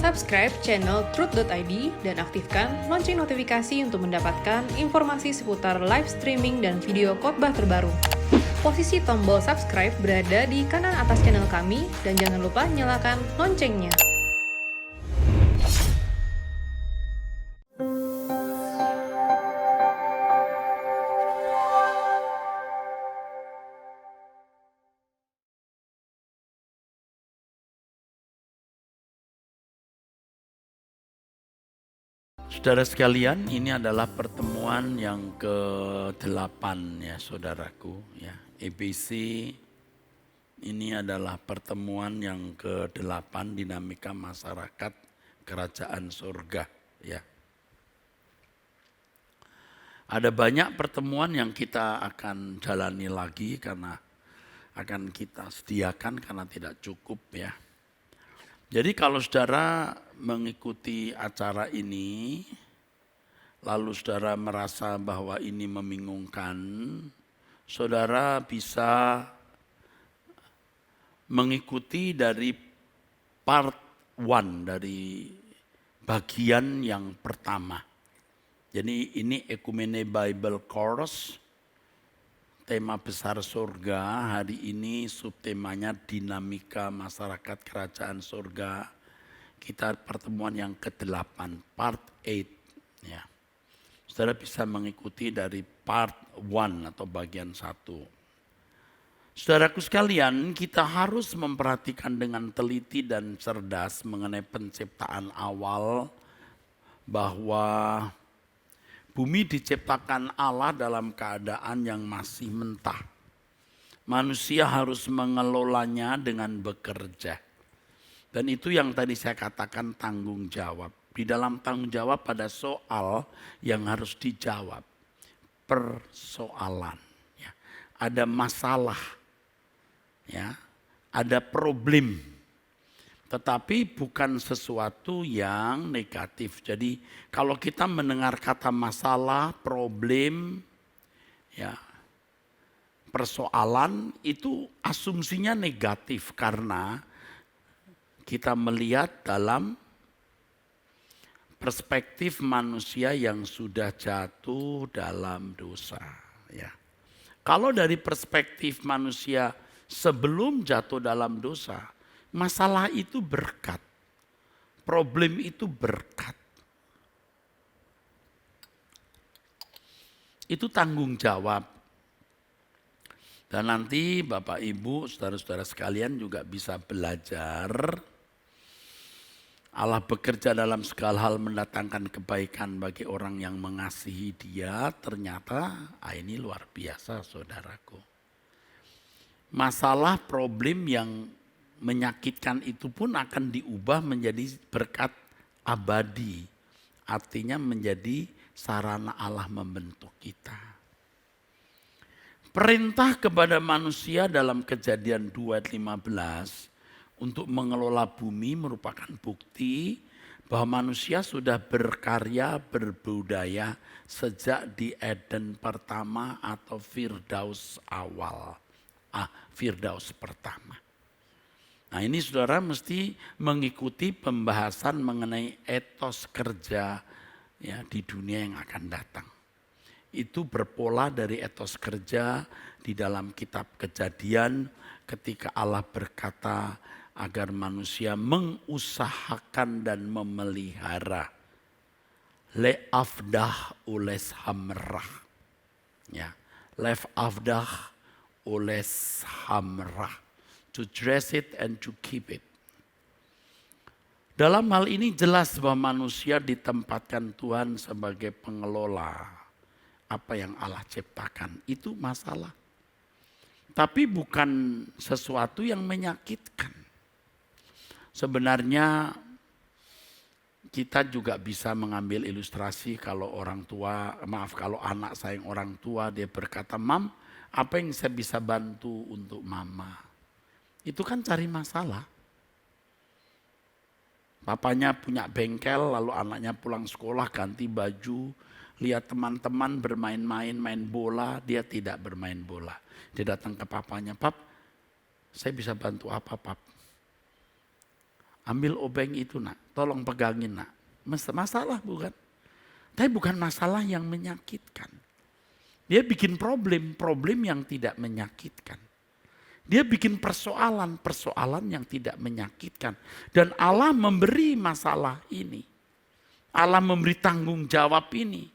Subscribe channel Truth.id dan aktifkan lonceng notifikasi untuk mendapatkan informasi seputar live streaming dan video khotbah terbaru. Posisi tombol subscribe berada di kanan atas channel kami dan jangan lupa nyalakan loncengnya. Saudara sekalian, ini adalah pertemuan yang ke-8 ya saudaraku ya. EBC ini adalah pertemuan yang ke-8 dinamika masyarakat kerajaan surga ya. Ada banyak pertemuan yang kita akan jalani lagi karena akan kita sediakan karena tidak cukup ya. Jadi kalau saudara mengikuti acara ini, lalu saudara merasa bahwa ini membingungkan, saudara bisa mengikuti dari part 1, dari bagian yang pertama. Jadi ini Ekumene Bible Course, tema besar surga. Hari ini subtemanya dinamika masyarakat kerajaan surga. Kita pertemuan yang ke-8, part 8 ya. Saudara bisa mengikuti dari part 1 atau bagian 1. Saudaraku sekalian, kita harus memperhatikan dengan teliti dan cerdas mengenai penciptaan awal bahwa bumi diciptakan Allah dalam keadaan yang masih mentah. Manusia harus mengelolanya dengan bekerja. Dan itu yang tadi saya katakan tanggung jawab. Di dalam tanggung jawab pada soal yang harus dijawab. Persoalan. Ya. Ada masalah. Ya. Ada problem. Tetapi bukan sesuatu yang negatif. Jadi kalau kita mendengar kata masalah, problem, ya, persoalan itu asumsinya negatif karena kita melihat dalam perspektif manusia yang sudah jatuh dalam dosa. Ya. Kalau dari perspektif manusia sebelum jatuh dalam dosa, masalah itu berkat. Problem itu berkat. Itu tanggung jawab. Dan nanti Bapak Ibu, saudara-saudara sekalian juga bisa belajar. Allah bekerja dalam segala hal mendatangkan kebaikan bagi orang yang mengasihi Dia. Ternyata ini luar biasa saudaraku. Masalah problem yang menyakitkan itu pun akan diubah menjadi berkat abadi. Artinya menjadi sarana Allah membentuk kita. Perintah kepada manusia dalam Kejadian 2:15 untuk mengelola bumi merupakan bukti bahwa manusia sudah berkarya, berbudaya sejak di Eden pertama atau Firdaus awal. Firdaus pertama. Nah ini saudara mesti mengikuti pembahasan mengenai etos kerja ya, di dunia yang akan datang. Itu berpola dari etos kerja di dalam kitab Kejadian ketika Allah berkata agar manusia mengusahakan dan memelihara. Le'afdah ules hamrah. Ya, le'afdah ules hamrah. To dress it and to keep it. Dalam hal ini jelas bahwa manusia ditempatkan Tuhan sebagai pengelola apa yang Allah ciptakan. Itu masalah. Tapi bukan sesuatu yang menyakitkan. Sebenarnya kita juga bisa mengambil ilustrasi kalau kalau anak sayang orang tua, dia berkata, "Mam, apa yang saya bisa bantu untuk mama?" Itu kan cari masalah. Papanya punya bengkel, lalu anaknya pulang sekolah ganti baju, lihat teman-teman bermain-main, main bola, dia tidak bermain bola. Dia datang ke papanya, "Pap, saya bisa bantu apa, Pap?" ambil obeng itu nak, tolong pegangin nak. Masalah bukan? Tapi bukan masalah yang menyakitkan. Dia bikin problem yang tidak menyakitkan. Dia bikin persoalan yang tidak menyakitkan. Dan Allah memberi masalah ini. Allah memberi tanggung jawab ini.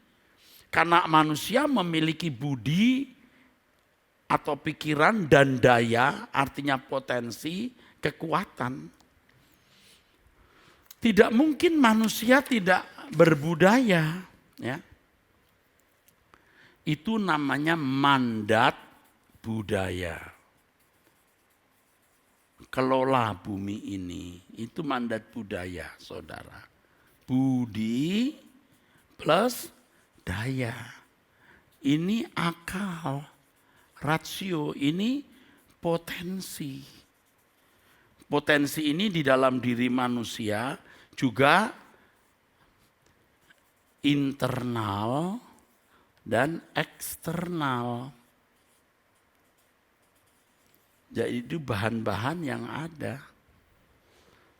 Karena manusia memiliki budi atau pikiran dan daya, artinya potensi, kekuatan. Tidak mungkin manusia tidak berbudaya. Ya. Itu namanya mandat budaya. Kelola bumi ini, itu mandat budaya, saudara. Budi plus daya. Ini akal, rasio, ini potensi. Potensi ini di dalam diri manusia juga internal dan eksternal. Jadi itu bahan-bahan yang ada.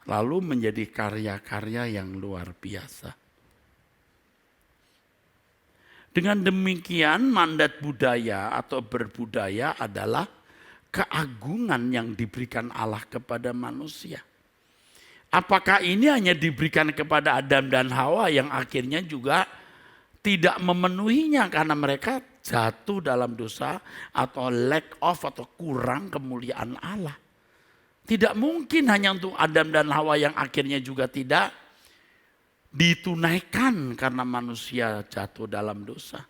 Lalu menjadi karya-karya yang luar biasa. Dengan demikian mandat budaya atau berbudaya adalah keagungan yang diberikan Allah kepada manusia. Apakah ini hanya diberikan kepada Adam dan Hawa yang akhirnya juga tidak memenuhinya karena mereka jatuh dalam dosa atau lack of atau kurang kemuliaan Allah. Tidak mungkin hanya untuk Adam dan Hawa yang akhirnya juga tidak ditunaikan karena manusia jatuh dalam dosa.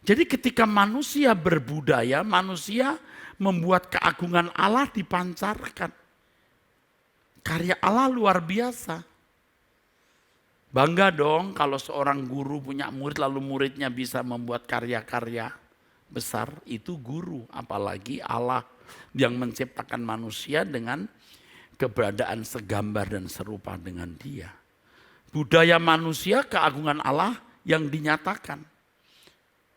Jadi ketika manusia berbudaya, manusia membuat keagungan Allah dipancarkan. Karya Allah luar biasa. Bangga dong kalau seorang guru punya murid lalu muridnya bisa membuat karya-karya besar. Itu guru, apalagi Allah yang menciptakan manusia dengan keberadaan segambar dan serupa dengan dia. Budaya manusia, keagungan Allah yang dinyatakan.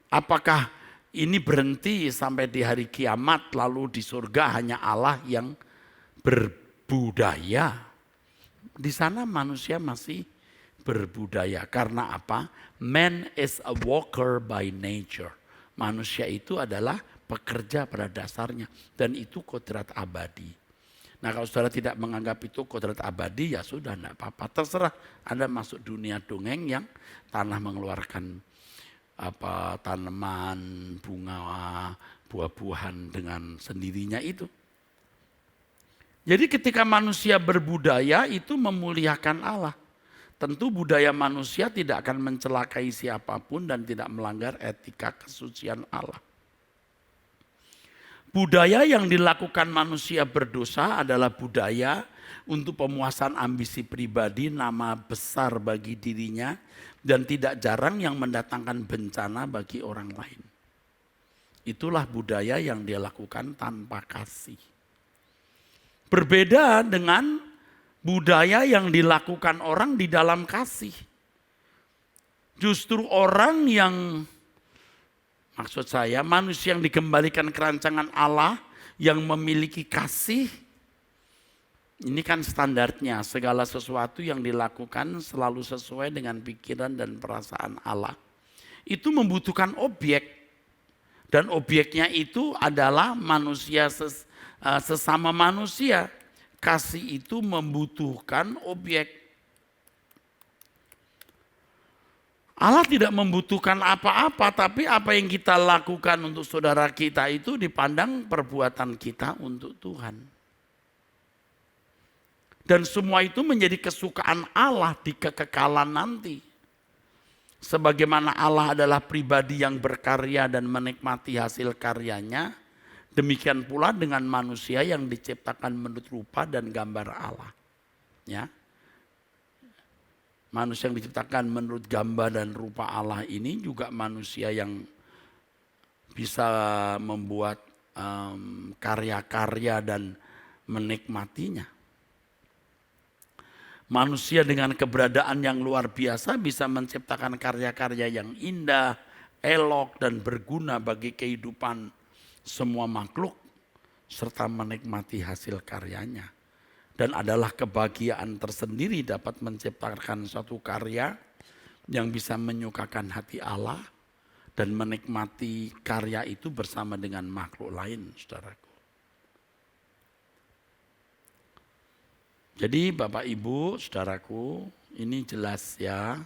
Apakah ini berhenti sampai di hari kiamat lalu di surga hanya Allah yang berbudaya? Di sana manusia masih berbudaya. Karena apa? Man is a walker by nature. Manusia itu adalah pekerja pada dasarnya. Dan itu kodrat abadi. Nah kalau saudara tidak menganggap itu kodrat abadi, ya sudah enggak apa-apa. Terserah Anda masuk dunia dongeng yang tanah mengeluarkan tanaman, bunga, buah-buahan dengan sendirinya itu. Jadi ketika manusia berbudaya itu memuliakan Allah. Tentu budaya manusia tidak akan mencelakai siapapun dan tidak melanggar etika kesucian Allah. Budaya yang dilakukan manusia berdosa adalah budaya untuk pemuasan ambisi pribadi, nama besar bagi dirinya, dan tidak jarang yang mendatangkan bencana bagi orang lain. Itulah budaya yang dia lakukan tanpa kasih. Berbeda dengan budaya yang dilakukan orang di dalam kasih. Justru orang yang, maksud saya manusia yang dikembalikan ke rancangan Allah, yang memiliki kasih, ini kan standarnya, segala sesuatu yang dilakukan selalu sesuai dengan pikiran dan perasaan Allah. Itu membutuhkan objek. Dan objeknya itu adalah manusia sesama manusia. Kasih itu membutuhkan objek. Allah tidak membutuhkan apa-apa, tapi apa yang kita lakukan untuk saudara kita itu dipandang perbuatan kita untuk Tuhan. Dan semua itu menjadi kesukaan Allah di kekekalan nanti. Sebagaimana Allah adalah pribadi yang berkarya dan menikmati hasil karyanya, demikian pula dengan manusia yang diciptakan menurut rupa dan gambar Allah. Ya. Manusia yang diciptakan menurut gambar dan rupa Allah ini juga manusia yang bisa membuat karya-karya dan menikmatinya. Manusia dengan keberadaan yang luar biasa bisa menciptakan karya-karya yang indah, elok, dan berguna bagi kehidupan semua makhluk serta menikmati hasil karyanya. Dan adalah kebahagiaan tersendiri dapat menciptakan suatu karya yang bisa menyukakan hati Allah dan menikmati karya itu bersama dengan makhluk lain, saudaraku. Jadi Bapak Ibu, saudaraku, ini jelas ya.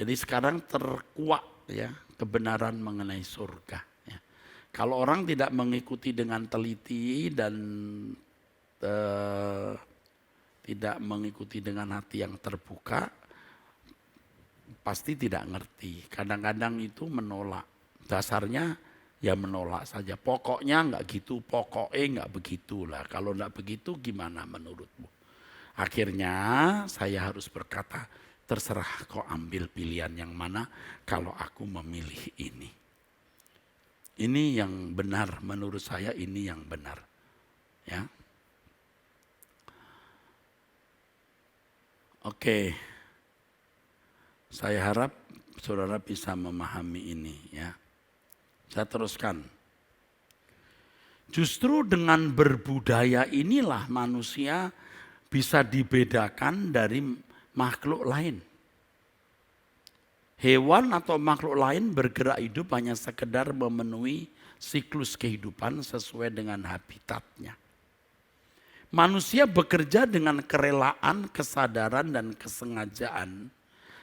Jadi sekarang terkuak ya kebenaran mengenai surga. Ya. Kalau orang tidak mengikuti dengan teliti dan tidak mengikuti dengan hati yang terbuka, pasti tidak ngerti. Kadang-kadang itu menolak. Dasarnya ya menolak saja. Pokoknya enggak gitu, pokoknya enggak begitulah. Kalau enggak begitu gimana menurutmu? Akhirnya saya harus berkata, terserah kau ambil pilihan yang mana kalau aku memilih ini. Ini yang benar, menurut saya ini yang benar. Ya. Oke, saya harap saudara bisa memahami ini ya. Saya teruskan. Justru dengan berbudaya inilah manusia bisa dibedakan dari makhluk lain. Hewan atau makhluk lain bergerak hidup hanya sekedar memenuhi siklus kehidupan sesuai dengan habitatnya. Manusia bekerja dengan kerelaan, kesadaran, dan kesengajaan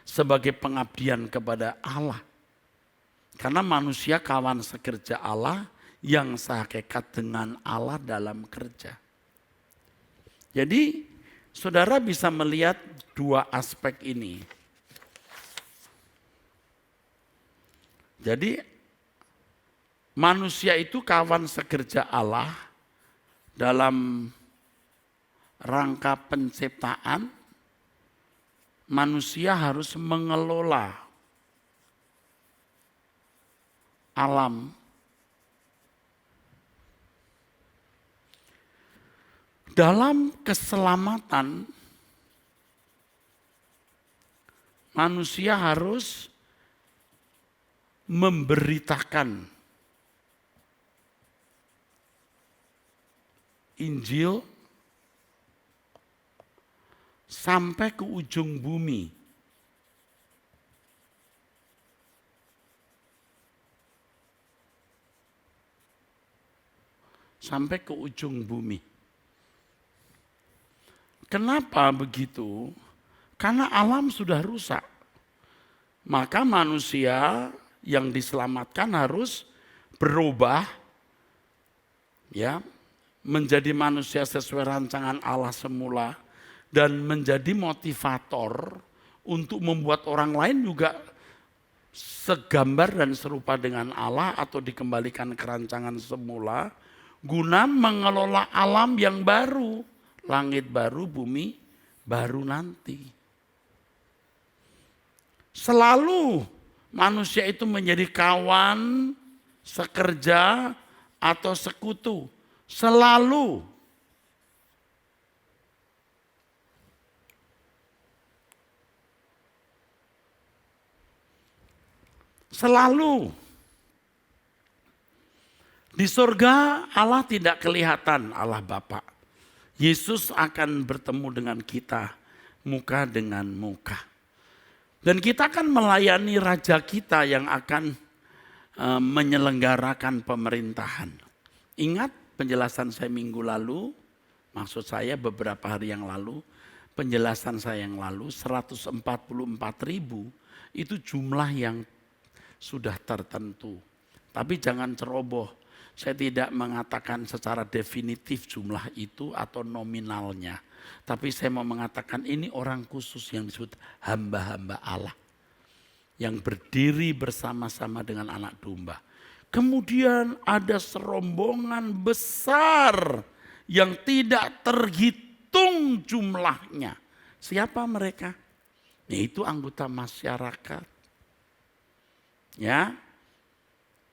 sebagai pengabdian kepada Allah. Karena manusia kawan sekerja Allah yang sehakikat dengan Allah dalam kerja. Jadi saudara bisa melihat dua aspek ini. Jadi manusia itu kawan sekerja Allah dalam rangka penciptaan. Manusia harus mengelola alam. Dalam keselamatan, manusia harus memberitakan Injil sampai ke ujung bumi. Sampai ke ujung bumi. Kenapa begitu? Karena alam sudah rusak. Maka manusia yang diselamatkan harus berubah ya, menjadi manusia sesuai rancangan Allah semula dan menjadi motivator untuk membuat orang lain juga segambar dan serupa dengan Allah atau dikembalikan ke rancangan semula guna mengelola alam yang baru, langit baru, bumi baru nanti. Selalu manusia itu menjadi kawan, sekerja, atau sekutu. Selalu. Selalu. Di surga Allah tidak kelihatan, Allah Bapa. Yesus akan bertemu dengan kita muka dengan muka. Dan kita akan melayani Raja kita yang akan menyelenggarakan pemerintahan. Ingat penjelasan saya minggu lalu, maksud saya beberapa hari yang lalu, penjelasan saya yang lalu 144.000 itu jumlah yang sudah tertentu. Tapi jangan ceroboh, saya tidak mengatakan secara definitif jumlah itu atau nominalnya. Tapi saya mau mengatakan ini orang khusus yang disebut hamba-hamba Allah. Yang berdiri bersama-sama dengan anak domba. Kemudian ada serombongan besar yang tidak terhitung jumlahnya. Siapa mereka? Yaitu anggota masyarakat. Ya,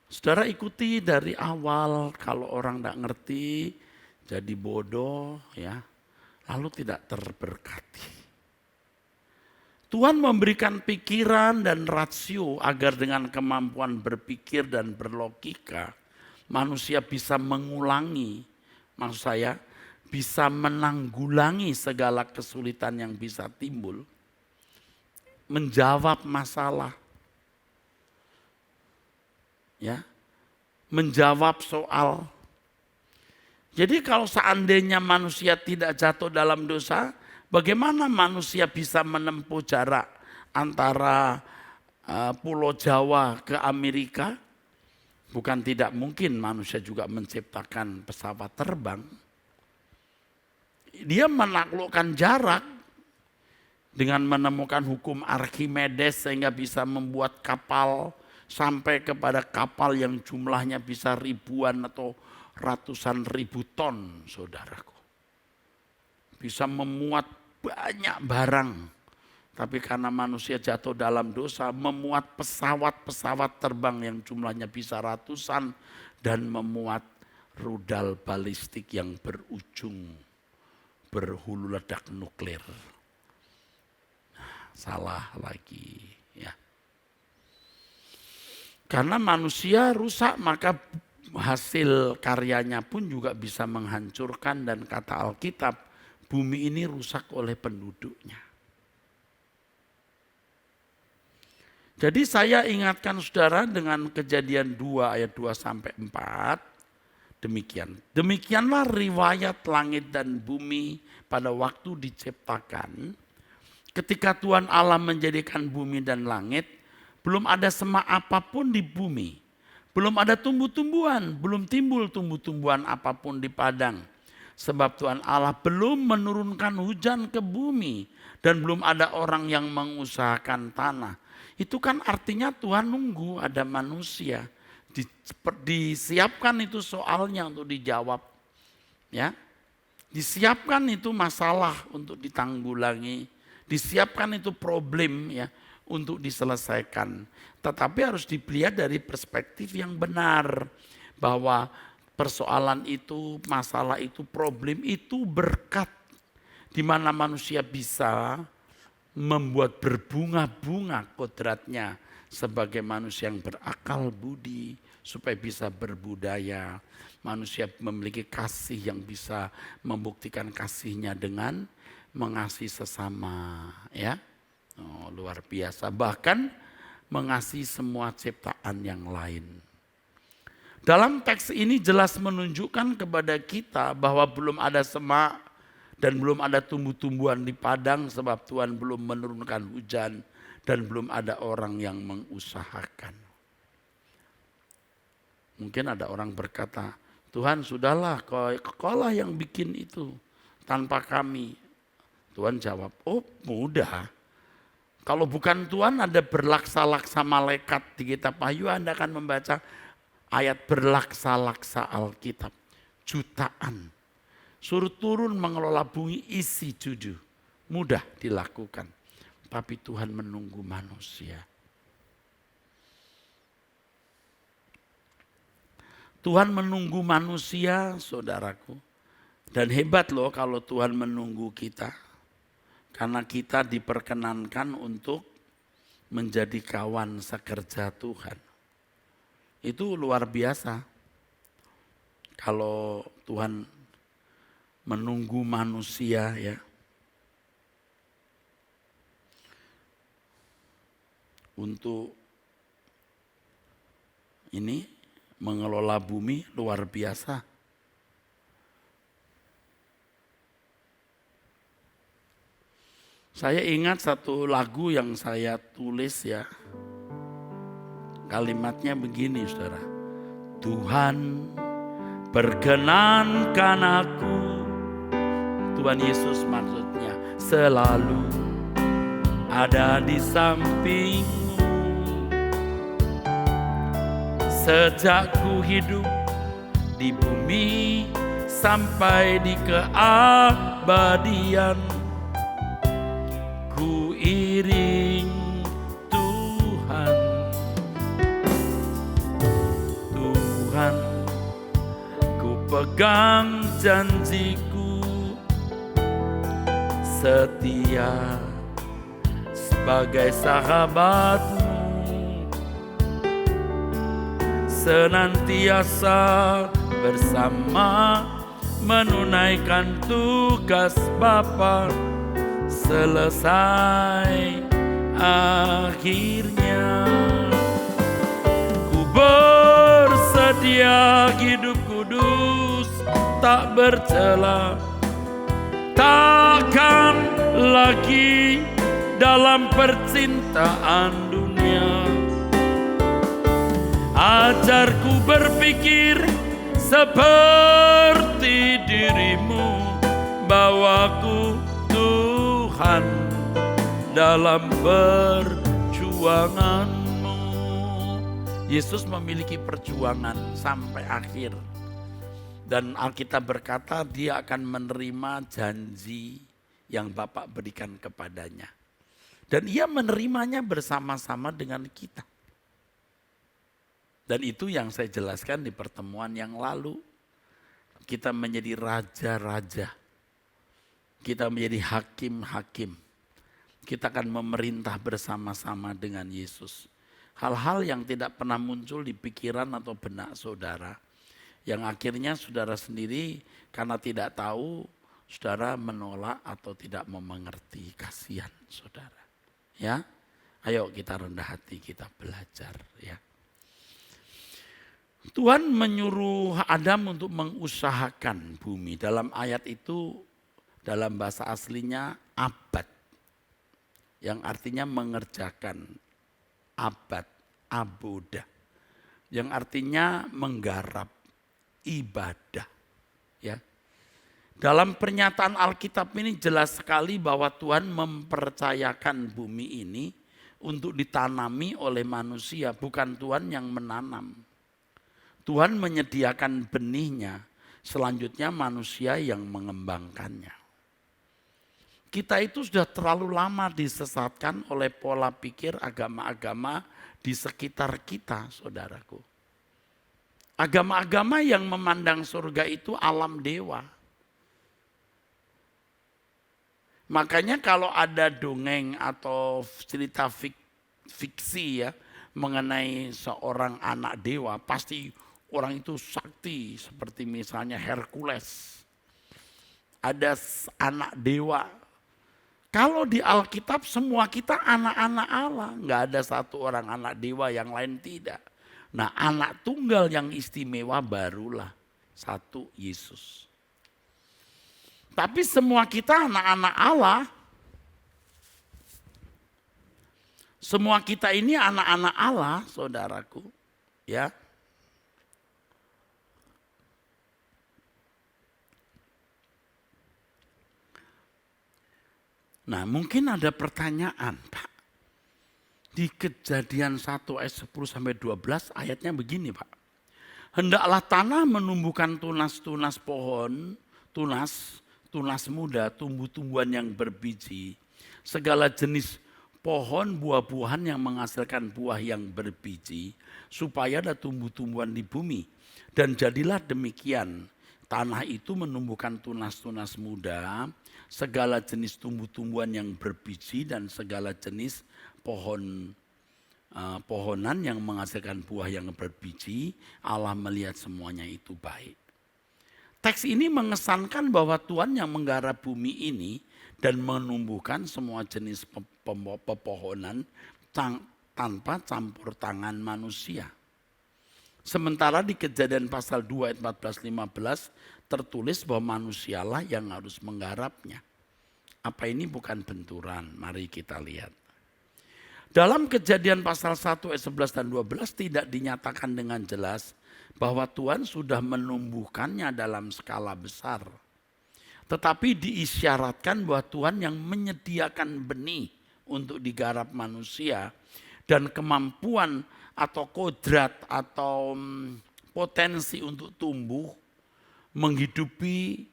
saudara ikuti dari awal, kalau orang tidak ngerti jadi bodoh ya, lalu tidak terberkati. Tuhan memberikan pikiran dan rasio agar dengan kemampuan berpikir dan berlogika manusia bisa mengulangi, maksud saya bisa menanggulangi segala kesulitan yang bisa timbul, menjawab masalah, ya, menjawab soal. Jadi kalau seandainya manusia tidak jatuh dalam dosa, bagaimana manusia bisa menempuh jarak antara Pulau Jawa ke Amerika? Bukan tidak mungkin manusia juga menciptakan pesawat terbang. Dia menaklukkan jarak dengan menemukan hukum Archimedes sehingga bisa membuat kapal sampai kepada kapal yang jumlahnya bisa ribuan atau ratusan ribu ton, saudaraku. Bisa memuat banyak barang. Tapi karena manusia jatuh dalam dosa, memuat pesawat-pesawat terbang yang jumlahnya bisa ratusan dan memuat rudal balistik yang berujung berhulu ledak nuklir. Salah lagi, ya. Karena manusia rusak, maka hasil karyanya pun juga bisa menghancurkan, dan kata Alkitab, bumi ini rusak oleh penduduknya. Jadi saya ingatkan saudara dengan Kejadian 2 ayat 2 sampai 4. Demikian. Demikianlah riwayat langit dan bumi pada waktu diciptakan. Ketika Tuhan Allah menjadikan bumi dan langit, belum ada semak apapun di bumi. Belum ada tumbuh-tumbuhan, belum timbul tumbuh-tumbuhan apapun di padang. Sebab Tuhan Allah belum menurunkan hujan ke bumi dan belum ada orang yang mengusahakan tanah. Itu kan artinya Tuhan nunggu ada manusia. Disiapkan itu soalnya untuk dijawab. Ya. Disiapkan itu masalah untuk ditanggulangi. Disiapkan itu problem ya untuk diselesaikan. Tetapi harus dilihat dari perspektif yang benar. Bahwa persoalan itu, masalah itu, problem itu berkat. Di mana manusia bisa membuat berbunga-bunga kodratnya sebagai manusia yang berakal budi supaya bisa berbudaya. Manusia memiliki kasih yang bisa membuktikan kasihnya dengan mengasihi sesama, ya. Oh, luar biasa. Bahkan mengasihi semua ciptaan yang lain. Dalam teks ini jelas menunjukkan kepada kita bahwa belum ada semak dan belum ada tumbuh-tumbuhan di padang sebab Tuhan belum menurunkan hujan dan belum ada orang yang mengusahakan. Mungkin ada orang berkata, Tuhan sudahlah, kaulah yang bikin itu tanpa kami. Tuhan jawab, oh mudah. Kalau bukan Tuhan ada berlaksa-laksa malaikat di kitab Wahyu, Anda akan membaca ayat berlaksa-laksa Alkitab. Jutaan. Suruh turun mengelola bumi isi 7. Mudah dilakukan. Tapi Tuhan menunggu manusia. Tuhan menunggu manusia, saudaraku. Dan hebat loh kalau Tuhan menunggu kita. Karena kita diperkenankan untuk menjadi kawan sekerja Tuhan. Itu luar biasa. Kalau Tuhan menunggu manusia ya. Untuk ini mengelola bumi luar biasa. Saya ingat satu lagu yang saya tulis ya. Kalimatnya begini saudara. Tuhan perkenankan aku. Tuhan Yesus maksudnya selalu ada di sampingmu. Sejak ku hidup di bumi sampai di keabadian. Ku iring Tuhan. Tuhan, ku pegang janjiku. Setia sebagai sahabatmu. Senantiasa bersama menunaikan tugas Bapa. Selesai akhirnya, ku bersedia hidup kudus tak bercela, takkan lagi dalam percintaan dunia. Ajarku berpikir seperti dirimu, bawaku Tuhan dalam perjuanganmu. Yesus memiliki perjuangan sampai akhir. Dan Alkitab berkata dia akan menerima janji yang Bapa berikan kepadanya. Dan ia menerimanya bersama-sama dengan kita. Dan itu yang saya jelaskan di pertemuan yang lalu. Kita menjadi raja-raja. Kita menjadi hakim-hakim. Kita akan memerintah bersama-sama dengan Yesus. Hal-hal yang tidak pernah muncul di pikiran atau benak saudara. Yang akhirnya saudara sendiri karena tidak tahu, saudara menolak atau tidak memengerti. Kasihan saudara. Ya, ayo kita rendah hati, kita belajar ya. Tuhan menyuruh Adam untuk mengusahakan bumi. Dalam ayat itu, dalam bahasa aslinya abad. Yang artinya mengerjakan. Abad, aboda. Yang artinya menggarap, ibadah. Ya. Dalam pernyataan Alkitab ini jelas sekali bahwa Tuhan mempercayakan bumi ini untuk ditanami oleh manusia. Bukan Tuhan yang menanam. Tuhan menyediakan benihnya, selanjutnya manusia yang mengembangkannya. Kita itu sudah terlalu lama disesatkan oleh pola pikir agama-agama di sekitar kita, saudaraku. Agama-agama yang memandang surga itu alam dewa. Makanya kalau ada dongeng atau cerita fiksi ya mengenai seorang anak dewa, pasti orang itu sakti, seperti misalnya Hercules. Ada anak dewa. Kalau di Alkitab semua kita anak-anak Allah. Nggak ada satu orang anak dewa, yang lain tidak. Nah, anak tunggal yang istimewa barulah satu, Yesus. Tapi semua kita anak-anak Allah. Semua kita ini anak-anak Allah, saudaraku. Ya. Nah, mungkin ada pertanyaan, Pak. Di Kejadian 1 ayat 10 sampai 12 ayatnya begini, Pak. Hendaklah tanah menumbuhkan tunas-tunas pohon, tunas muda, tumbuh-tumbuhan yang berbiji, segala jenis pohon buah-buahan yang menghasilkan buah yang berbiji, supaya ada tumbuh-tumbuhan di bumi. Dan jadilah demikian. Tanah itu menumbuhkan tunas-tunas muda, segala jenis tumbuh-tumbuhan yang berbiji dan segala jenis pohonan yang menghasilkan buah yang berbiji. Allah melihat semuanya itu baik. Teks ini mengesankan bahwa Tuhan yang menggarap bumi ini dan menumbuhkan semua jenis pepohonan tanpa campur tangan manusia. Sementara di Kejadian pasal 2 ayat 14-15 tertulis bahwa manusialah yang harus menggarapnya. Apa ini bukan benturan? Mari kita lihat. Dalam Kejadian pasal 1 ayat 11 dan 12 tidak dinyatakan dengan jelas bahwa Tuhan sudah menumbuhkannya dalam skala besar. Tetapi diisyaratkan bahwa Tuhan yang menyediakan benih untuk digarap manusia dan kemampuan atau kodrat atau potensi untuk tumbuh menghidupi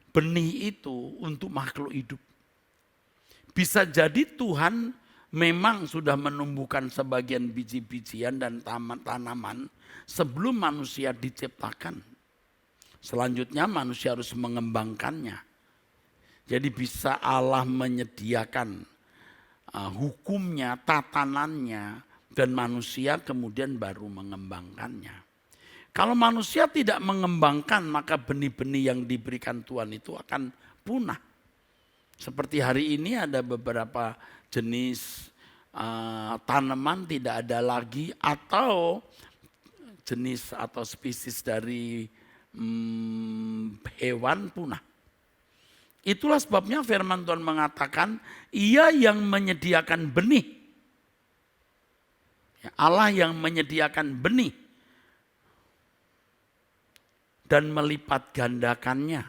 benih itu untuk makhluk hidup. Bisa jadi Tuhan memang sudah menumbuhkan sebagian biji-bijian dan tanaman sebelum manusia diciptakan. Selanjutnya manusia harus mengembangkannya. Jadi bisa Allah menyediakan hukumnya, tatanannya, dan manusia kemudian baru mengembangkannya. Kalau manusia tidak mengembangkan, maka benih-benih yang diberikan Tuhan itu akan punah. Seperti hari ini ada beberapa jenis tanaman tidak ada lagi, atau jenis atau spesies dari hewan punah. Itulah sebabnya firman Tuhan mengatakan, Ia yang menyediakan benih. Allah yang menyediakan benih dan melipat gandakannya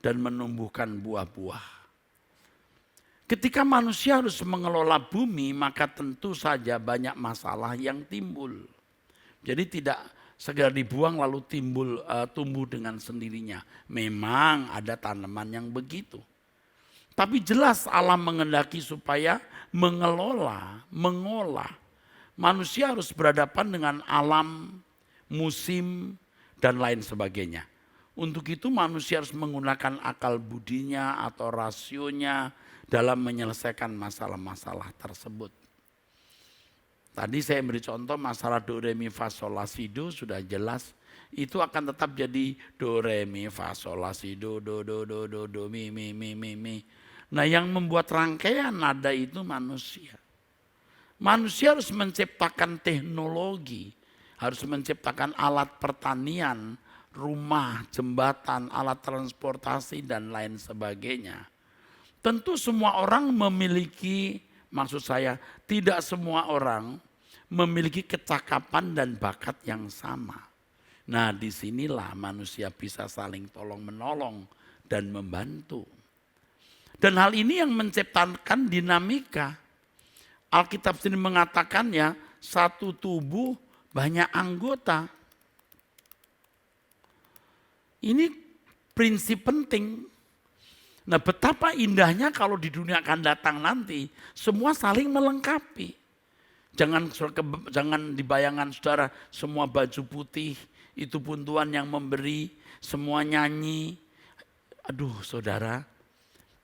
dan menumbuhkan buah-buah. Ketika manusia harus mengelola bumi, maka tentu saja banyak masalah yang timbul. Jadi tidak segera dibuang lalu tumbuh dengan sendirinya. Memang ada tanaman yang begitu. Tapi jelas Allah menghendaki supaya mengolah. Manusia harus berhadapan dengan alam, musim, dan lain sebagainya. Untuk itu manusia harus menggunakan akal budinya atau rasionya dalam menyelesaikan masalah-masalah tersebut. Tadi saya beri contoh masalah do, re, mi, fa, sol, la, si, do sudah jelas. Itu akan tetap jadi do, re, mi, fa, sol, la, si, do, do, mi, mi. Nah yang membuat rangkaian nada itu manusia. Manusia harus menciptakan teknologi, harus menciptakan alat pertanian, rumah, jembatan, alat transportasi dan lain sebagainya. Tentu semua orang memiliki, maksud saya tidak semua orang memiliki kecakapan dan bakat yang sama. Nah disinilah manusia bisa saling tolong menolong dan membantu. Dan hal ini yang menciptakan dinamika. Alkitab sendiri mengatakan ya, satu tubuh banyak anggota. Ini prinsip penting. Nah betapa indahnya kalau di dunia akan datang nanti, semua saling melengkapi. Jangan dibayangkan saudara, semua baju putih, itu pun Tuhan yang memberi, semua nyanyi. Aduh saudara,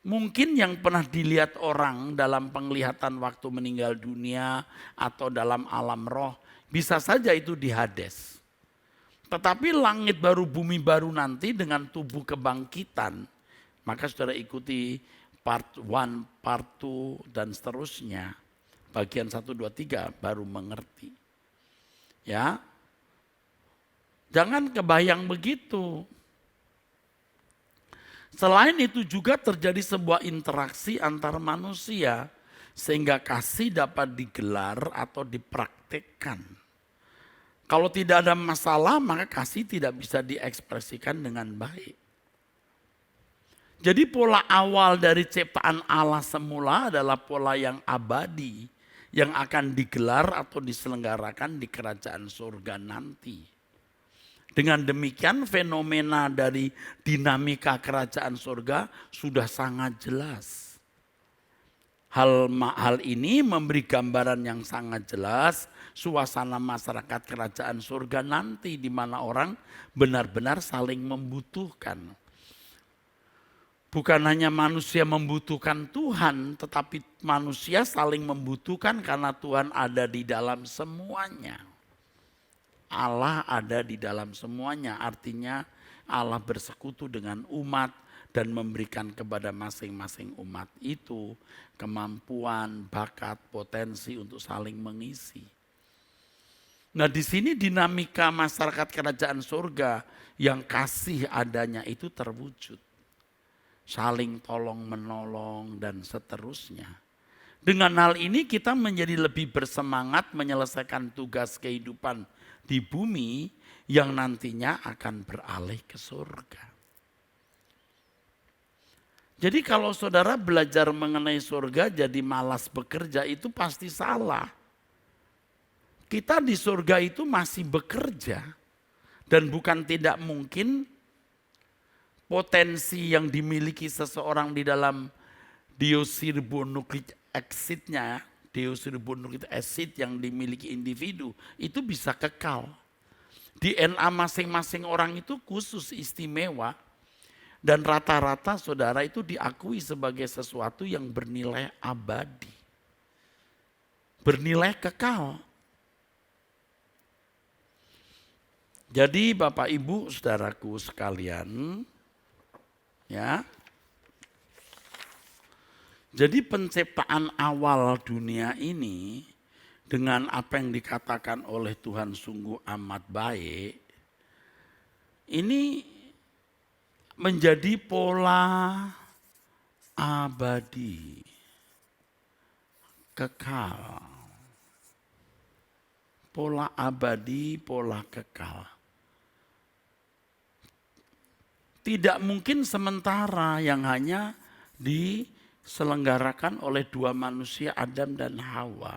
mungkin yang pernah dilihat orang dalam penglihatan waktu meninggal dunia atau dalam alam roh, bisa saja itu di Hades. Tetapi langit baru, bumi baru nanti dengan tubuh kebangkitan, maka saudara ikuti part 1, part 2 dan seterusnya. Bagian 1, 2, 3 baru mengerti. Ya. Jangan kebayang begitu. Selain itu juga terjadi sebuah interaksi antar manusia sehingga kasih dapat digelar atau dipraktikkan. Kalau tidak ada masalah maka kasih tidak bisa diekspresikan dengan baik. Jadi pola awal dari ciptaan Allah semula adalah pola yang abadi yang akan digelar atau diselenggarakan di kerajaan surga nanti. Dengan demikian fenomena dari dinamika kerajaan surga sudah sangat jelas. Hal ini memberi gambaran yang sangat jelas suasana masyarakat kerajaan surga nanti di mana orang benar-benar saling membutuhkan. Bukan hanya manusia membutuhkan Tuhan, tetapi manusia saling membutuhkan karena Tuhan ada di dalam semuanya. Allah ada di dalam semuanya, artinya Allah bersekutu dengan umat dan memberikan kepada masing-masing umat itu kemampuan, bakat, potensi untuk saling mengisi. Nah di sini dinamika masyarakat kerajaan surga yang kasih adanya itu terwujud. Saling tolong menolong dan seterusnya. Dengan hal ini kita menjadi lebih bersemangat menyelesaikan tugas kehidupan di bumi yang nantinya akan beralih ke surga. Jadi kalau saudara belajar mengenai surga jadi malas bekerja itu pasti salah. Kita di surga itu masih bekerja dan bukan tidak mungkin potensi yang dimiliki seseorang di dalam deoksiribonukleik acidnya, deoksiribonukleik acid yang dimiliki individu itu bisa kekal. DNA masing-masing orang itu khusus istimewa dan rata-rata saudara itu diakui sebagai sesuatu yang bernilai abadi. Bernilai kekal. Jadi Bapak Ibu saudaraku sekalian, ya. Jadi penciptaan awal dunia ini dengan apa yang dikatakan oleh Tuhan sungguh amat baik, ini menjadi pola abadi, kekal. Pola abadi, pola kekal. Tidak mungkin sementara yang hanya diselenggarakan oleh dua manusia Adam dan Hawa.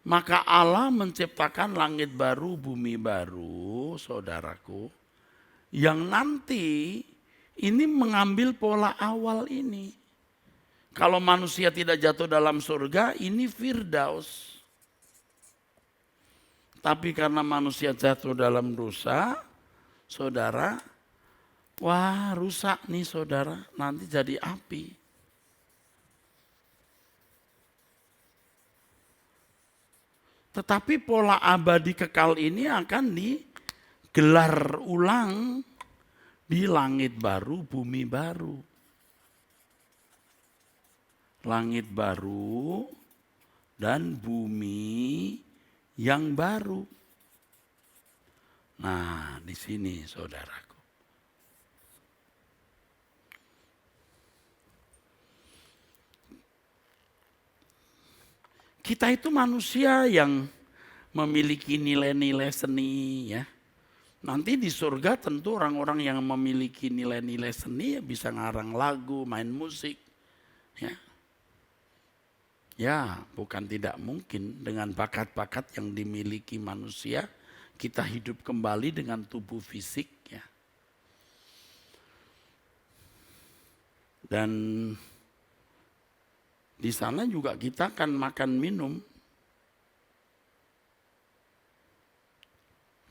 Maka Allah menciptakan langit baru, bumi baru, saudaraku, yang nanti ini mengambil pola awal ini. Kalau manusia tidak jatuh dalam surga, ini Firdaus. Tapi karena manusia jatuh dalam dosa, saudara, wah rusak nih saudara, nanti jadi api. Tetapi pola abadi kekal ini akan digelar ulang di langit baru, bumi baru. Langit baru dan bumi yang baru. Nah, di sini saudaraku. Kita itu manusia yang memiliki nilai-nilai seni ya. Nanti di surga tentu orang-orang yang memiliki nilai-nilai seni ya bisa ngarang lagu, main musik. Ya. Ya, bukan tidak mungkin dengan bakat-bakat yang dimiliki manusia, kita hidup kembali dengan tubuh fisik ya. Dan di sana juga kita akan makan minum.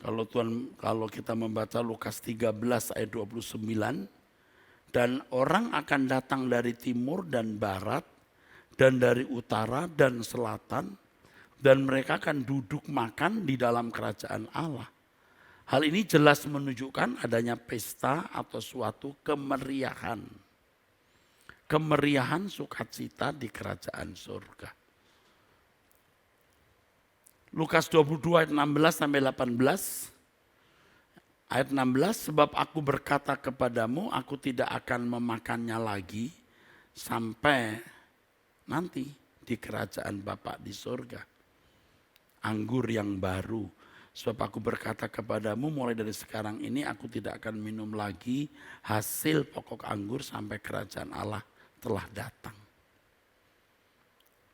Kalau kita membaca Lukas 13 ayat 29, dan orang akan datang dari timur dan barat, dan dari utara dan selatan, dan mereka akan duduk makan di dalam kerajaan Allah. Hal ini jelas menunjukkan adanya pesta atau suatu kemeriahan. Kemeriahan sukacita di kerajaan surga. Lukas 22 ayat 16 sampai 18. Ayat 16, sebab aku berkata kepadamu, aku tidak akan memakannya lagi sampai nanti di kerajaan Bapa di surga. Anggur yang baru. Sebab aku berkata kepadamu, mulai dari sekarang ini aku tidak akan minum lagi hasil pokok anggur sampai kerajaan Allah telah datang.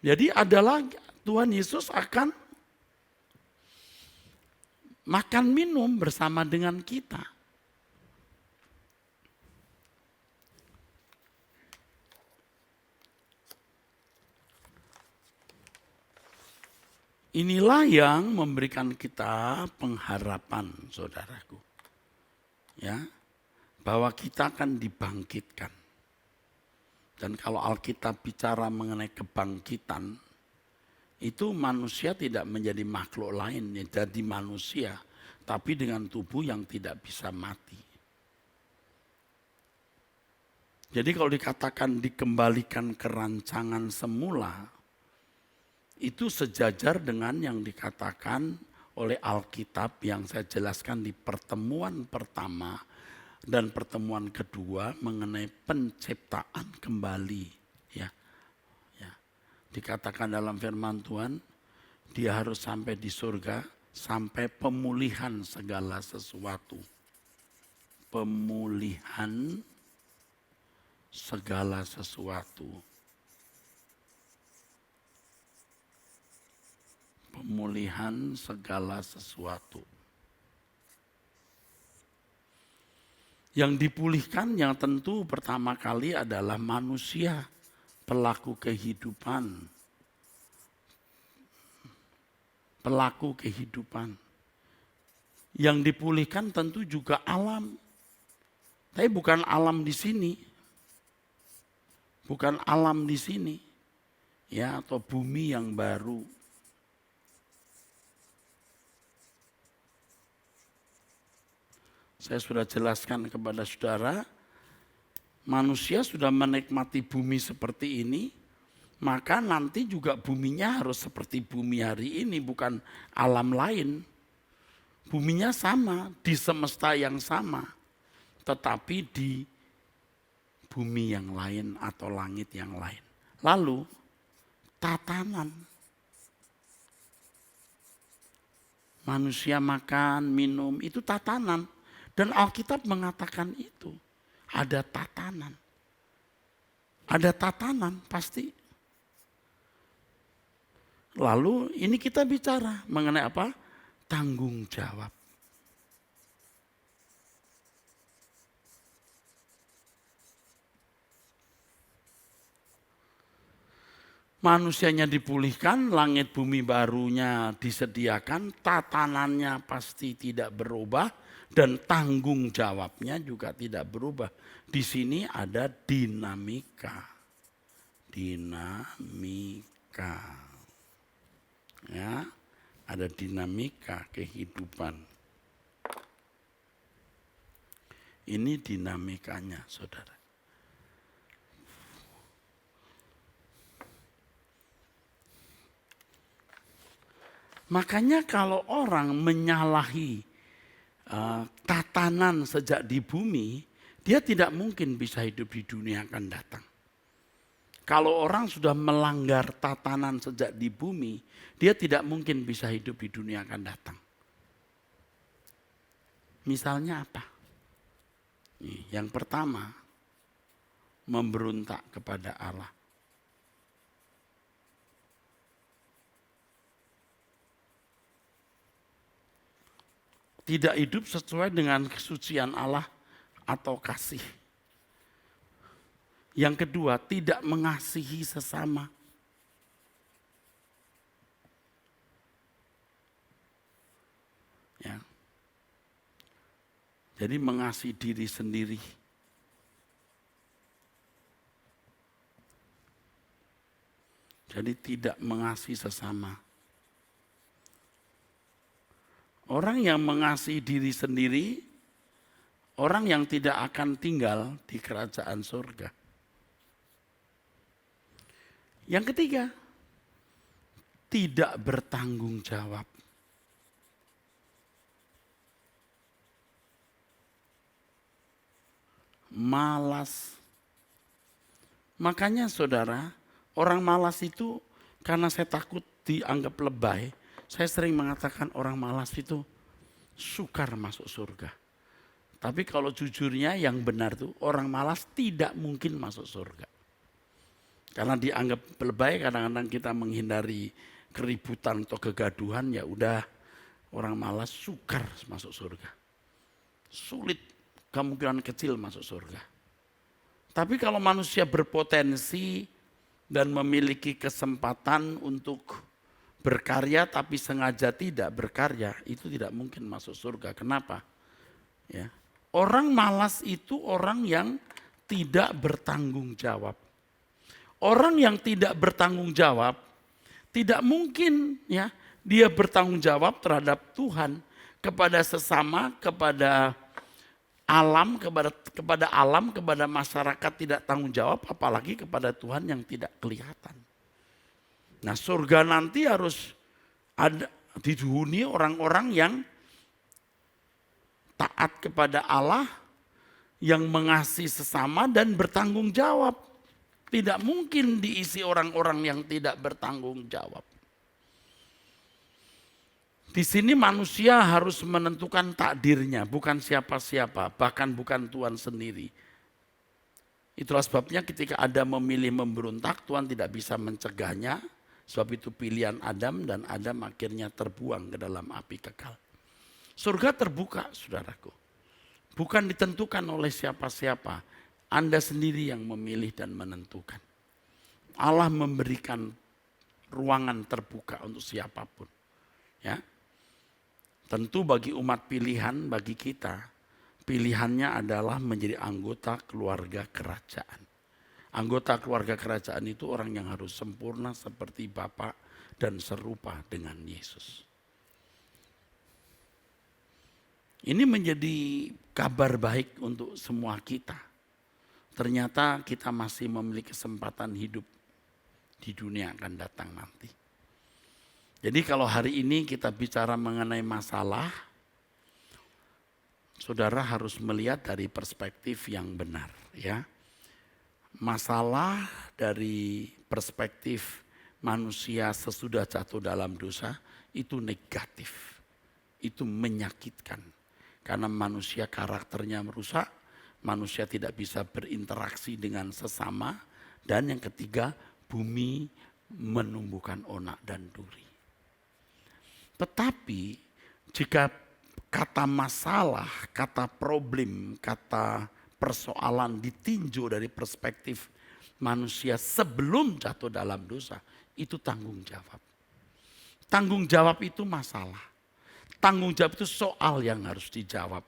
Jadi adalah Tuhan Yesus akan makan minum bersama dengan kita. Inilah yang memberikan kita pengharapan, saudaraku. Ya, bahwa kita akan dibangkitkan. Dan kalau Alkitab bicara mengenai kebangkitan, itu manusia tidak menjadi makhluk lain, jadi manusia, tapi dengan tubuh yang tidak bisa mati. Jadi kalau dikatakan dikembalikan ke rancangan semula, itu sejajar dengan yang dikatakan oleh Alkitab yang saya jelaskan di pertemuan pertama dan pertemuan kedua mengenai penciptaan kembali. Ya, ya. Dikatakan dalam firman Tuhan, dia harus sampai di surga, sampai pemulihan segala sesuatu. Pemulihan segala sesuatu. Pemulihan segala sesuatu. Yang dipulihkan yang tentu pertama kali adalah manusia, pelaku kehidupan. Pelaku kehidupan. Yang dipulihkan tentu juga alam. Tapi bukan alam di sini. Bukan alam di sini. Ya, atau bumi yang baru. Saya sudah jelaskan kepada saudara, manusia sudah menikmati bumi seperti ini, maka nanti juga buminya harus seperti bumi hari ini, bukan alam lain. Buminya sama, di semesta yang sama, tetapi di bumi yang lain atau langit yang lain. Lalu, tatanan. Manusia makan, minum, itu tatanan. Dan Alkitab mengatakan itu. Ada tatanan. Ada tatanan pasti. Lalu ini kita bicara mengenai apa? Tanggung jawab. Manusianya dipulihkan, langit bumi barunya disediakan, tatanannya pasti tidak berubah, dan tanggung jawabnya juga tidak berubah. Di sini ada dinamika. Dinamika. Ya, ada dinamika kehidupan. Ini dinamikanya, saudara. Makanya kalau orang menyalahi tatanan sejak di bumi, dia tidak mungkin bisa hidup di dunia akan datang. Kalau orang sudah melanggar tatanan sejak di bumi, dia tidak mungkin bisa hidup di dunia akan datang. Misalnya apa? Yang pertama, memberontak kepada Allah. Tidak hidup sesuai dengan kesucian Allah atau kasih. Yang kedua, tidak mengasihi sesama. Ya. Jadi mengasihi diri sendiri. Jadi tidak mengasihi sesama. Orang yang mengasihi diri sendiri, orang yang tidak akan tinggal di kerajaan surga. Yang ketiga, tidak bertanggung jawab. Malas. Makanya saudara, orang malas itu karena saya takut dianggap lebay, saya sering mengatakan orang malas itu sukar masuk surga. Tapi kalau jujurnya yang benar tuh orang malas tidak mungkin masuk surga. Karena dianggap lebay, kadang-kadang kita menghindari keributan atau kegaduhan, ya udah orang malas sukar masuk surga. Sulit, kemungkinan kecil masuk surga. Tapi kalau manusia berpotensi dan memiliki kesempatan untuk berkarya tapi sengaja tidak berkarya, itu tidak mungkin masuk surga. Kenapa? Ya. Orang malas itu orang yang tidak bertanggung jawab. Orang yang tidak bertanggung jawab, tidak mungkin ya dia bertanggung jawab terhadap Tuhan, kepada sesama, kepada alam, kepada masyarakat tidak tanggung jawab, apalagi kepada Tuhan yang tidak kelihatan. Nah, surga nanti harus ada dihuni orang-orang yang taat kepada Allah, yang mengasihi sesama dan bertanggung jawab. Tidak mungkin diisi orang-orang yang tidak bertanggung jawab. Di sini manusia harus menentukan takdirnya, bukan siapa-siapa, bahkan bukan Tuhan sendiri. Itulah sebabnya ketika Adam memilih memberontak, Tuhan tidak bisa mencegahnya. Sebab itu pilihan Adam, dan Adam akhirnya terbuang ke dalam api kekal. Surga terbuka, saudaraku. Bukan ditentukan oleh siapa-siapa. Anda sendiri yang memilih dan menentukan. Allah memberikan ruangan terbuka untuk siapapun. Ya. Tentu bagi umat pilihan, bagi kita, pilihannya adalah menjadi anggota keluarga kerajaan. Anggota keluarga kerajaan itu orang yang harus sempurna seperti Bapa dan serupa dengan Yesus. Ini menjadi kabar baik untuk semua kita. Ternyata kita masih memiliki kesempatan hidup di dunia yang akan datang nanti. Jadi kalau hari ini kita bicara mengenai masalah, saudara harus melihat dari perspektif yang benar, ya. Masalah dari perspektif manusia sesudah jatuh dalam dosa itu negatif, itu menyakitkan. Karena manusia karakternya merusak, manusia tidak bisa berinteraksi dengan sesama, dan yang ketiga, bumi menumbuhkan onak dan duri. Tetapi jika kata masalah, kata problem, kata persoalan ditinjau dari perspektif manusia sebelum jatuh dalam dosa, itu tanggung jawab. Tanggung jawab itu masalah. Tanggung jawab itu soal yang harus dijawab.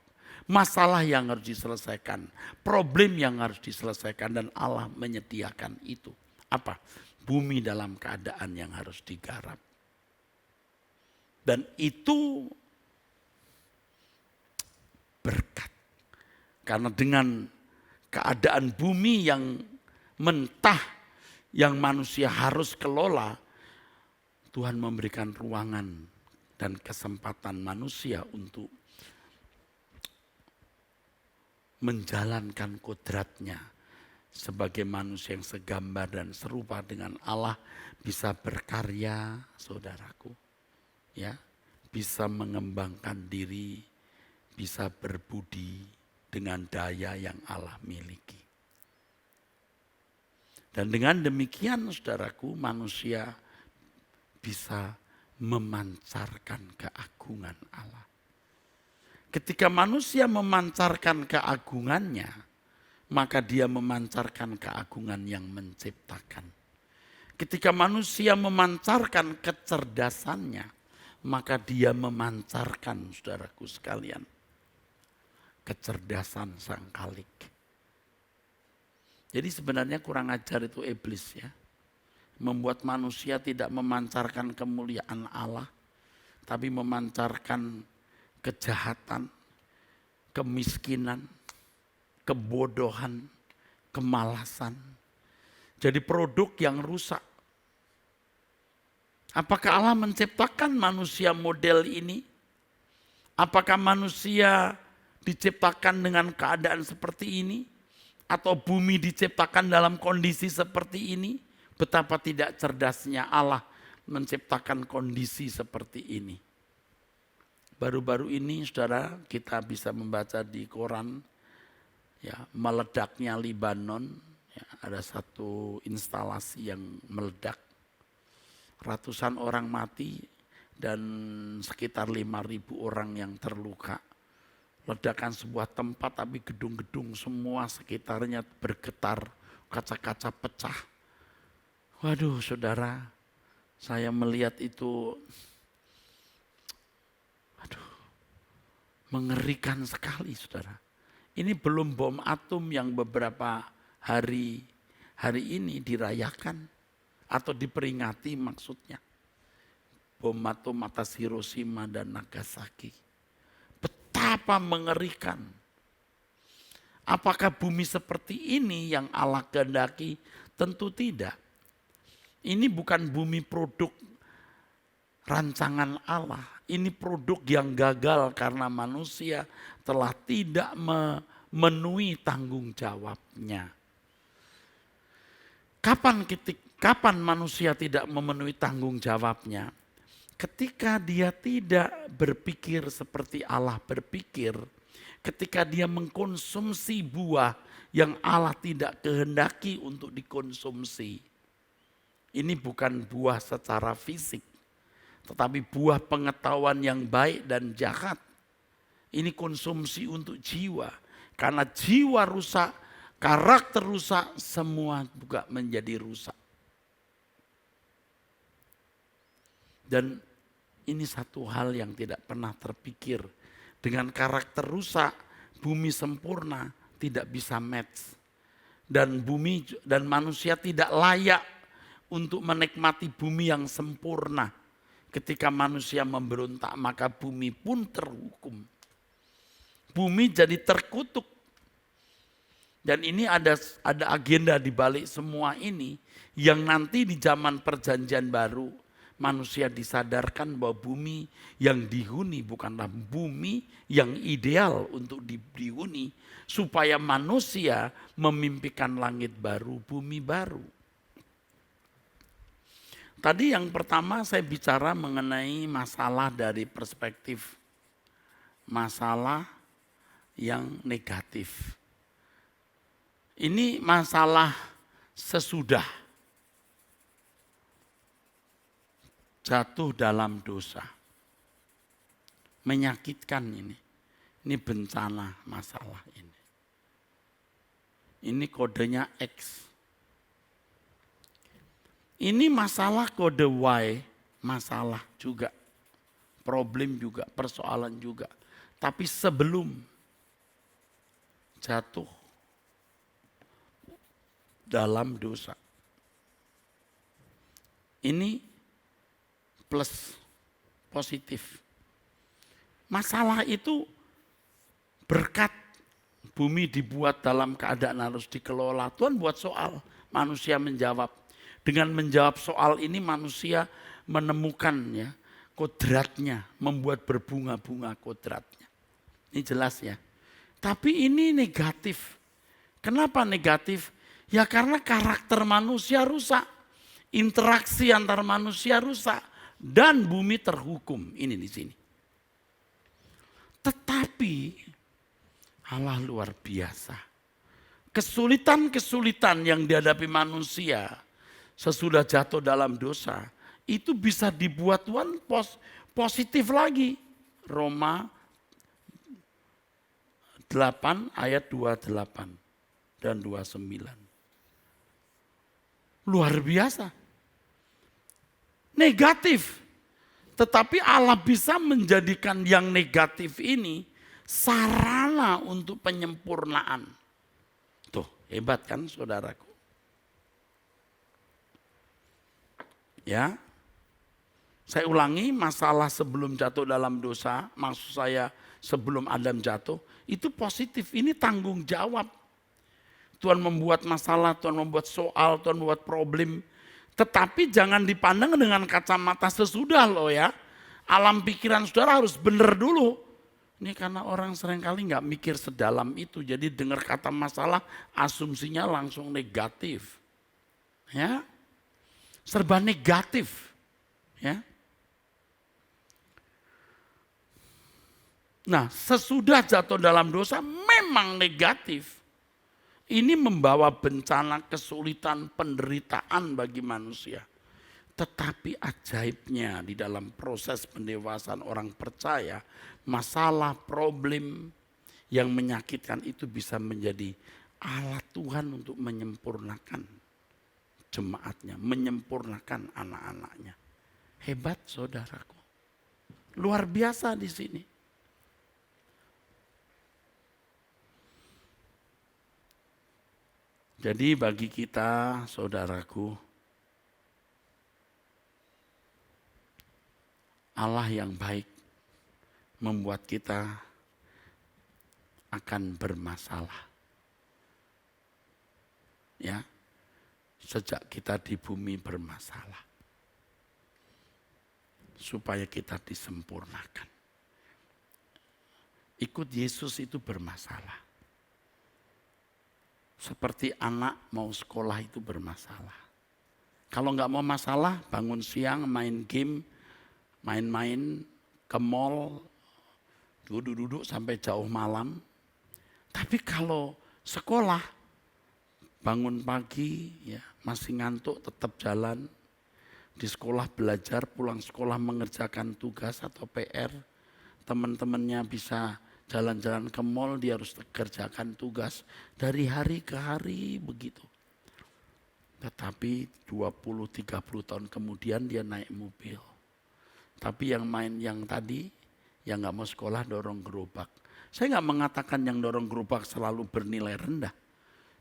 Masalah yang harus diselesaikan. Problem yang harus diselesaikan dan Allah menyediakan itu. Apa? Bumi dalam keadaan yang harus digarap. Dan itu berkat. Karena dengan keadaan bumi yang mentah, yang manusia harus kelola, Tuhan memberikan ruangan dan kesempatan manusia untuk menjalankan kodratnya sebagai manusia yang segambar dan serupa dengan Allah, bisa berkarya, saudaraku, ya, bisa mengembangkan diri, bisa berbudi dengan daya yang Allah miliki. Dan dengan demikian, saudaraku, manusia bisa memancarkan keagungan Allah. Ketika manusia memancarkan keagungannya, maka dia memancarkan keagungan yang menciptakan. Ketika manusia memancarkan kecerdasannya, maka dia memancarkan, saudaraku sekalian, kecerdasan sang Khalik. Jadi sebenarnya kurang ajar itu iblis, ya. Membuat manusia tidak memancarkan kemuliaan Allah, tapi memancarkan kejahatan, kemiskinan, kebodohan, kemalasan. Jadi produk yang rusak. Apakah Allah menciptakan manusia model ini? Apakah manusia diciptakan dengan keadaan seperti ini? Atau bumi diciptakan dalam kondisi seperti ini? Betapa tidak cerdasnya Allah menciptakan kondisi seperti ini. Baru-baru ini, saudara, kita bisa membaca di koran, ya, meledaknya Libanon, ya, ada satu instalasi yang meledak, ratusan orang mati dan sekitar 5.000 orang yang terluka. Ledakan sebuah tempat, tapi gedung-gedung semua sekitarnya bergetar, kaca-kaca pecah. Waduh, saudara, saya melihat itu, mengerikan sekali, saudara. Ini belum bom atom yang beberapa hari ini dirayakan atau diperingati maksudnya. Bom atom atas Hiroshima dan Nagasaki. Betapa mengerikan. Apakah bumi seperti ini yang Allah kehendaki? Tentu tidak. Ini bukan bumi produk rancangan Allah. Ini produk yang gagal karena manusia telah tidak memenuhi tanggung jawabnya. Kapan manusia tidak memenuhi tanggung jawabnya? Ketika dia tidak berpikir seperti Allah berpikir, ketika dia mengkonsumsi buah yang Allah tidak kehendaki untuk dikonsumsi. Ini bukan buah secara fisik, tetapi buah pengetahuan yang baik dan jahat. Ini konsumsi untuk jiwa. Karena jiwa rusak, karakter rusak, semua juga menjadi rusak. Dan ini satu hal yang tidak pernah terpikir. Dengan karakter rusak, bumi sempurna tidak bisa match. Dan bumi dan manusia tidak layak untuk menikmati bumi yang sempurna. Ketika manusia memberontak, maka bumi pun terhukum. Bumi jadi terkutuk. Dan ini ada agenda di balik semua ini yang nanti di zaman perjanjian baru manusia disadarkan bahwa bumi yang dihuni bukanlah bumi yang ideal untuk dihuni, supaya manusia memimpikan langit baru, bumi baru. Tadi yang pertama saya bicara mengenai masalah dari perspektif masalah yang negatif. Ini masalah sesudah jatuh dalam dosa. Menyakitkan ini. Ini bencana masalah ini. Ini kodenya X. Ini masalah kode Y, masalah juga. Problem juga, persoalan juga. Tapi sebelum jatuh dalam dosa. Ini plus, positif. Masalah itu berkat bumi dibuat dalam keadaan harus dikelola. Tuhan buat soal, manusia menjawab. Dengan menjawab soal ini manusia menemukan ya kodratnya, membuat berbunga-bunga kodratnya. Ini jelas ya. Tapi ini negatif. Kenapa negatif? Ya karena karakter manusia rusak. Interaksi antar manusia rusak. Dan bumi terhukum. Ini di sini. Tetapi Allah luar biasa. Kesulitan-kesulitan yang dihadapi manusia sesudah jatuh dalam dosa, itu bisa dibuat Tuhan positif lagi. Roma 8 ayat 28 dan 29. Luar biasa. Negatif. Tetapi Allah bisa menjadikan yang negatif ini sarana untuk penyempurnaan. Tuh, hebat kan saudaraku? Ya. Saya ulangi, masalah sebelum jatuh dalam dosa, maksud saya sebelum Adam jatuh, itu positif, ini tanggung jawab. Tuhan membuat masalah, Tuhan membuat soal, Tuhan membuat problem. Tetapi jangan dipandang dengan kacamata sesudah loh ya. Alam pikiran saudara harus benar dulu. Ini karena orang seringkali nggak mikir sedalam itu. Jadi dengar kata masalah, asumsinya langsung negatif. Ya, serba negatif. Ya. Nah, sesudah jatuh dalam dosa memang negatif. Ini membawa bencana, kesulitan, penderitaan bagi manusia. Tetapi ajaibnya di dalam proses pendewasaan orang percaya, masalah, problem yang menyakitkan itu bisa menjadi alat Tuhan untuk menyempurnakan jemaatnya, menyempurnakan anak-anaknya. Hebat saudaraku. Luar biasa di sini. Jadi bagi kita saudaraku, Allah yang baik membuat kita akan bermasalah. Ya, sejak kita di bumi bermasalah. Supaya kita disempurnakan. Ikut Yesus itu bermasalah. Seperti anak mau sekolah itu bermasalah. Kalau nggak mau masalah, bangun siang, main game, main-main ke mall, duduk-duduk sampai jauh malam. Tapi kalau sekolah, bangun pagi, ya masih ngantuk, tetap jalan. Di sekolah belajar, pulang sekolah mengerjakan tugas atau PR. Teman-temannya bisa jalan-jalan ke mall, dia harus kerjakan tugas dari hari ke hari begitu. Tetapi 20-30 tahun kemudian dia naik mobil. Tapi yang main yang tadi, yang gak mau sekolah dorong gerobak. Saya gak mengatakan yang dorong gerobak selalu bernilai rendah.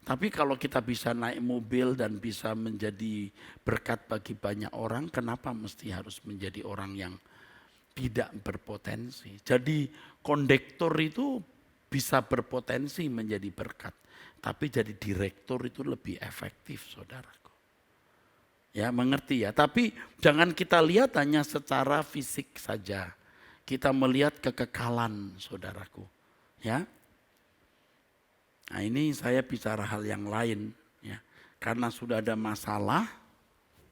Tapi kalau kita bisa naik mobil dan bisa menjadi berkat bagi banyak orang, kenapa mesti harus menjadi orang yang tidak berpotensi? Jadi kondektor itu bisa berpotensi menjadi berkat. Tapi jadi direktur itu lebih efektif, saudaraku. Ya, mengerti ya. Tapi jangan kita lihat hanya secara fisik saja. Kita melihat kekekalan, saudaraku. Ya. Nah, ini saya bicara hal yang lain. Ya. Karena sudah ada masalah,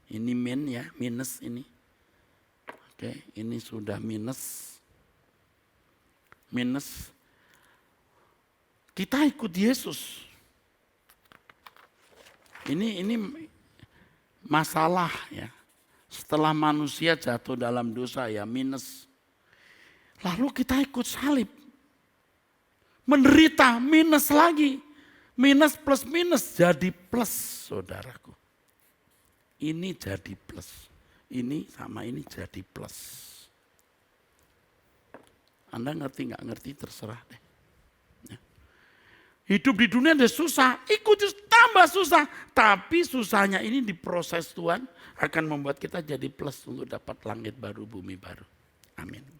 ini minus ini. Oke, ini sudah minus. Kita ikut Yesus. Ini masalah ya. Setelah manusia jatuh dalam dosa ya minus. Lalu kita ikut salib. Menderita minus lagi. Minus plus minus jadi plus, saudaraku. Ini jadi plus. Ini sama ini jadi plus. Anda ngerti nggak ngerti terserah deh. Ya. Hidup di dunia udah susah, ikut tambah susah. Tapi susahnya ini diproses Tuhan akan membuat kita jadi plus untuk dapat langit baru, bumi baru. Amin.